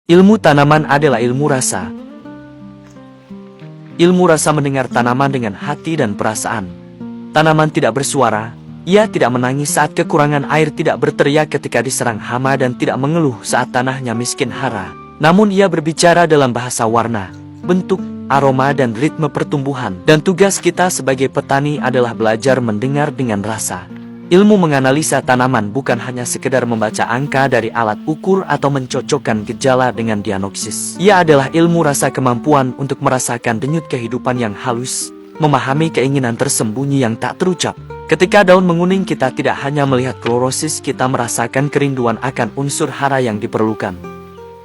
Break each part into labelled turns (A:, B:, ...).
A: Ilmu tanaman adalah ilmu rasa. Ilmu rasa mendengar tanaman dengan hati dan perasaan. Tanaman tidak bersuara, ia tidak menangis saat kekurangan air, tidak berteriak ketika diserang hama, dan tidak mengeluh saat tanahnya miskin hara. Namun ia berbicara dalam bahasa warna, bentuk, aroma, dan ritme pertumbuhan. Dan tugas kita sebagai petani adalah belajar mendengar dengan rasa. Ilmu menganalisa tanaman bukan hanya sekedar membaca angka dari alat ukur atau mencocokkan gejala dengan diagnosis. Ia adalah ilmu rasa, kemampuan untuk merasakan denyut kehidupan yang halus, memahami keinginan tersembunyi yang tak terucap. Ketika daun menguning, kita tidak hanya melihat klorosis, kita merasakan kerinduan akan unsur hara yang diperlukan.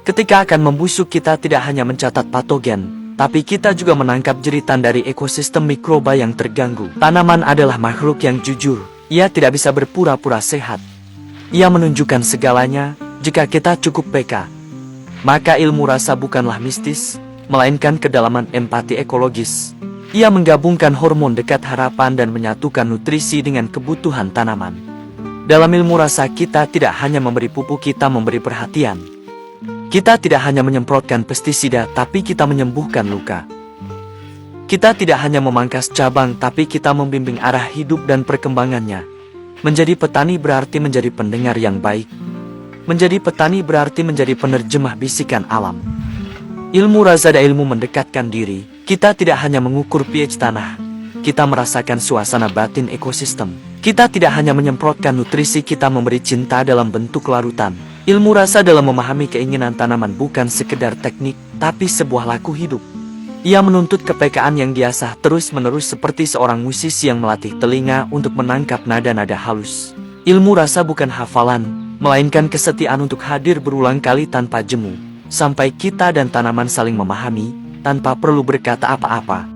A: Ketika akan membusuk, kita tidak hanya mencatat patogen, tapi kita juga menangkap jeritan dari ekosistem mikroba yang terganggu. Tanaman adalah makhluk yang jujur. Ia tidak bisa berpura-pura sehat. Ia menunjukkan segalanya jika kita cukup peka. Maka ilmu rasa bukanlah mistis, melainkan kedalaman empati ekologis. Ia menggabungkan hormon dekat harapan dan menyatukan nutrisi dengan kebutuhan tanaman. Dalam ilmu rasa, kita tidak hanya memberi pupuk, kita memberi perhatian. Kita tidak hanya menyemprotkan pestisida, tapi kita menyembuhkan luka. Kita tidak hanya memangkas cabang, tapi kita membimbing arah hidup dan perkembangannya. Menjadi petani berarti menjadi pendengar yang baik. Menjadi petani berarti menjadi penerjemah bisikan alam. Ilmu rasa dan ilmu mendekatkan diri. Kita tidak hanya mengukur pH tanah, kita merasakan suasana batin ekosistem. Kita tidak hanya menyemprotkan nutrisi, kita memberi cinta dalam bentuk larutan. Ilmu rasa dalam memahami keinginan tanaman bukan sekedar teknik, tapi sebuah laku hidup. Ia menuntut kepekaan yang diasah terus-menerus, seperti seorang musisi yang melatih telinga untuk menangkap nada-nada halus. Ilmu rasa bukan hafalan, melainkan kesetiaan untuk hadir berulang kali tanpa jemu, sampai kita dan tanaman saling memahami, tanpa perlu berkata apa-apa.